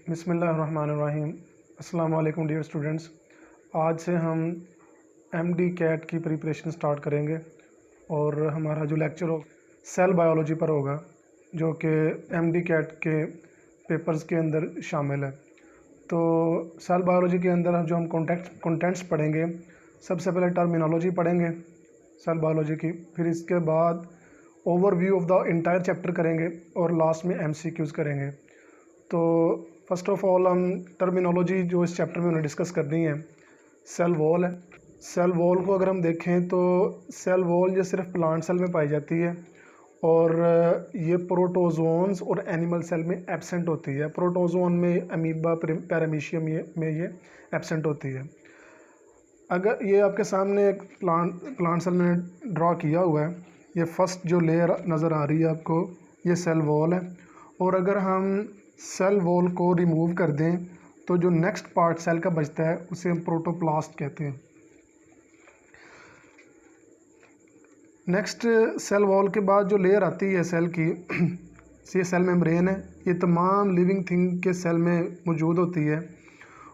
बिस्मिल्लाहिर्रहमानिर्रहीम। अस्सलाम वालेकुम डियर स्टूडेंट्स। आज से हम एमडी कैट की प्रिपरेशन स्टार्ट करेंगे और हमारा जो लेक्चर हो सेल बायोलॉजी पर होगा, जो कि एमडी कैट के पेपर्स के अंदर शामिल है। तो सेल बायोलॉजी के अंदर जो हम कंटेंट्स पढ़ेंगे, सबसे पहले टर्मिनोलॉजी पढ़ेंगे सेल बायोलॉजी की, फिर इसके बाद overview of the entire chapter करेंगे और लास्ट में एमसीक्यूज़ करेंगे। तो फर्स्ट ऑफ ऑल हम टर्मिनोलॉजी जो इस चैप्टर में उन्हें डिस्कस करनी है, सेल वॉल है। सेल वॉल को अगर हम देखें तो सेल वॉल ये सिर्फ प्लांट सेल में पाई जाती है और ये प्रोटोजोन्स और एनिमल सेल में एब्सेंट होती है। प्रोटोजोन में अमीबा, पैरामीशियम में ये एब्सेंट होती है। अगर ये आपके सामने एक प्लांट सेल में ड्रा किया हुआ है, ये फर्स्ट जो लेयर नज़र आ रही है आपको, ये सेल वॉल है। और अगर हम सेल वॉल को रिमूव कर दें तो जो नेक्स्ट पार्ट सेल का बचता है उसे हम प्रोटोप्लास्ट कहते हैं। नेक्स्ट सेल वॉल के बाद जो लेयर आती है सेल की, ये सेल मेम्ब्रेन है। ये तमाम लिविंग थिंग के सेल में मौजूद होती है।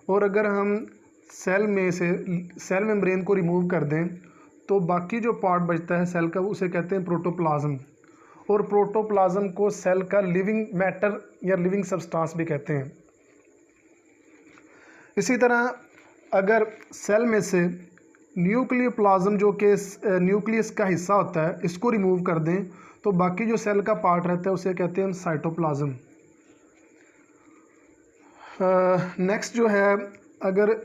और अगर हम सेल में से सेल मेम्ब्रेन को रिमूव कर दें तो बाकी जो पार्ट बचता है सेल का, उसे कहते हैं प्रोटोप्लाज्म। और प्रोटोप्लाज्म को सेल का लिविंग मैटर या लिविंग सब्सटेंस भी कहते हैं। इसी तरह अगर सेल में से न्यूक्लियोप्लाज्म, जो कि न्यूक्लियस का हिस्सा होता है, इसको रिमूव कर दें तो बाकी जो सेल का पार्ट रहता है उसे कहते हैं हम साइटोप्लाज्म। नेक्स्ट जो है, अगर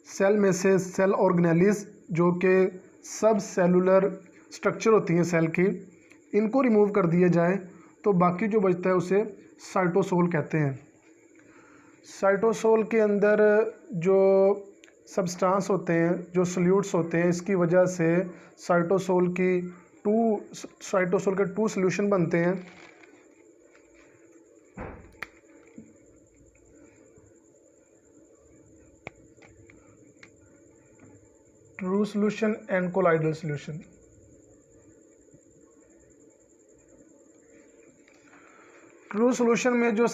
सेल में से सेल ऑर्गेनेलिस, जो कि सब सेलुलर स्ट्रक्चर होती हैं सेल की, इनको रिमूव कर दिया जाए तो बाकी जो बचता है उसे साइटोसोल कहते हैं। साइटोसोल के अंदर जो सब्सटेंस होते हैं, जो सॉल्यूट्स होते हैं, इसकी वजह से साइटोसोल के टू सॉल्यूशन बनते हैं। True solution and colloidal solution. True solution में जो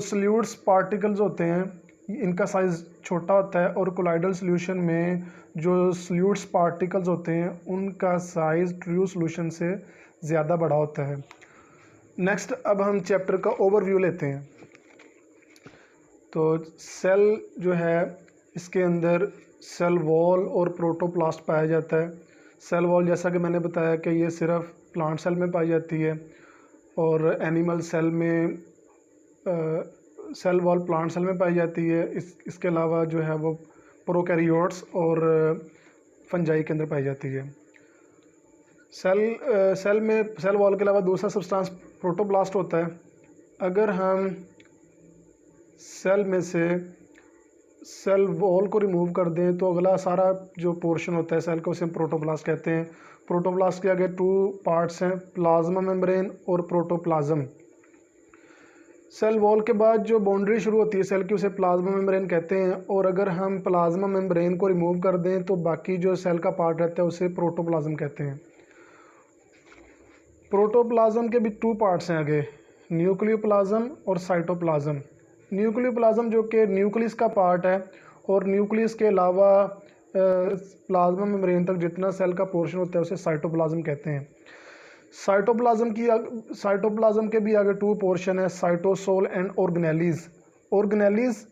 सॉल्यूट्स पार्टिकल्स होते हैं, इनका साइज़ छोटा होता है। और कोलाइडल सॉल्यूशन में जो सॉल्यूट्स पार्टिकल्स होते हैं, उनका साइज़ ट्रू सॉल्यूशन से ज़्यादा बड़ा होता है। नेक्स्ट, अब हम चैप्टर का ओवरव्यू लेते हैं। तो सेल जो है, इसके अंदर सेल वॉल और प्रोटोप्लास्ट पाया जाता है। सेल वॉल, जैसा कि मैंने बताया कि ये सिर्फ प्लांट सेल में पाई जाती है और एनिमल सेल में सेल वॉल प्लांट सेल में पाई जाती है। इसके अलावा जो है वो प्रोकैरियोट्स और फंजाई के अंदर पाई जाती है। सेल वॉल के अलावा दूसरा सब्सटेंस प्रोटोप्लास्ट होता है। अगर हम सेल में से सेल वॉल को रिमूव कर दें तो अगला सारा जो पोर्शन होता है सेल का, उसे हम प्रोटोप्लास्ट कहते हैं। प्रोटोप्लास्ट के आगे टू पार्ट्स हैं, प्लाज्मा मेम्ब्रेन और प्रोटोप्लाज्म। सेल वॉल के बाद जो बाउंड्री शुरू होती है सेल की, उसे प्लाज्मा मेम्ब्रेन कहते हैं। और अगर हम प्लाज्मा मेम्ब्रेन को रिमूव कर दें तो बाकी जो सेल का पार्ट रहता है उसे प्रोटोप्लाज्म कहते हैं। प्रोटोप्लाज्म के भी टू पार्ट्स हैं आगे, न्यूक्लियोप्लाज्म और साइटोप्लाज्म। न्यूक्लियोप्लाज्म जो कि न्यूक्लियस का पार्ट है, और न्यूक्लियस के अलावा प्लाज्मा मेम्ब्रेन तक जितना सेल का पोर्शन होता है उसे साइटोप्लाज्म कहते हैं। साइटोप्लाज्म के भी आगे टू पोर्शन है, साइटोसोल एंड ऑर्गेनेलिस। ऑर्गेनेलिस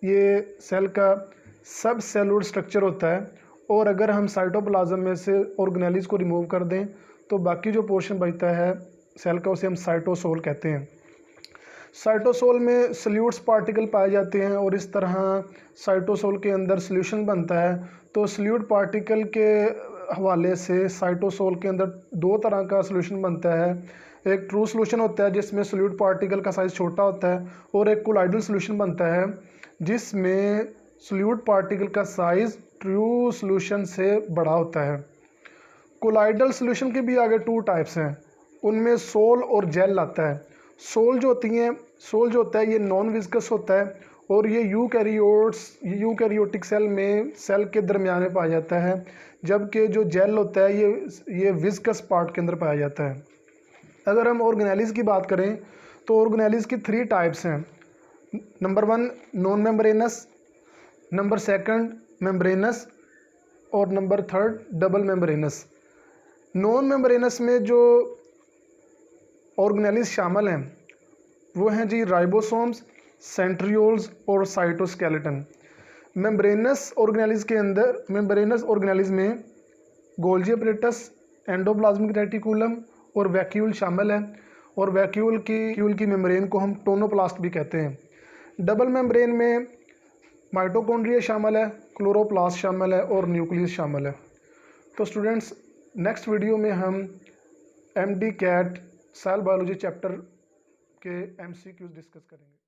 ये सेल का सब सेलुलर स्ट्रक्चर होता है। और अगर हम साइटोप्लाज्म में से ऑर्गेनेलिस को रिमूव कर दें तो बाकी जो पोर्शन बचता है सेल का, उसे हम साइटोसोल कहते हैं। साइटोसोल में सॉल्यूट्स पार्टिकल पाए जाते हैं और इस तरह साइटोसोल के अंदर सॉल्यूशन बनता है। तो सॉल्यूट पार्टिकल के हवाले से साइटोसोल के अंदर दो तरह का सॉल्यूशन बनता है। एक ट्रू सॉल्यूशन होता है जिसमें सॉल्यूट पार्टिकल का साइज़ छोटा होता है, और एक कोलाइडल सॉल्यूशन बनता है जिसमें सॉल्यूट पार्टिकल का साइज़ ट्रू सॉल्यूशन से बड़ा होता है। कोलाइडल सॉल्यूशन के भी आगे टू टाइप्स हैं, उनमें सोल और जेल आता है। सोल जो होता है ये नॉन विस्कस होता है और ये यूकैरियोटिक सेल में सेल के दरमियान में पाया जाता है, जबकि जो जेल होता है ये विस्कस पार्ट के अंदर पाया जाता है। अगर हम ऑर्गेनेलिस की बात करें तो ऑर्गेनेलिस की थ्री टाइप्स हैं। Number 1 non membranous, number 2 membranous और number 3 double membranous. Non membranous में जो ऑर्गेनेलिज शामिल हैं वो हैं जी राइबोसोम्स, सेंट्रियोल्स और साइटोस्केलेटन। मेम्ब्रेनस ऑर्गेनेलिज में गोल्जी अपरेटस, एंडोप्लाज्मिक रेटिकुलम और वैक्यूल शामिल है, और वैक्यूल की मेम्ब्रेन को हम टोनोप्लास्ट भी कहते हैं। डबल मेम्ब्रेन में माइटोकॉन्ड्रिया शामिल है, क्लोरोप्लास्ट शामिल है और न्यूक्लियस शामिल है। तो स्टूडेंट्स, नेक्स्ट वीडियो में हम MD cat cell biology chapter के MCQs डिस्कस करेंगे।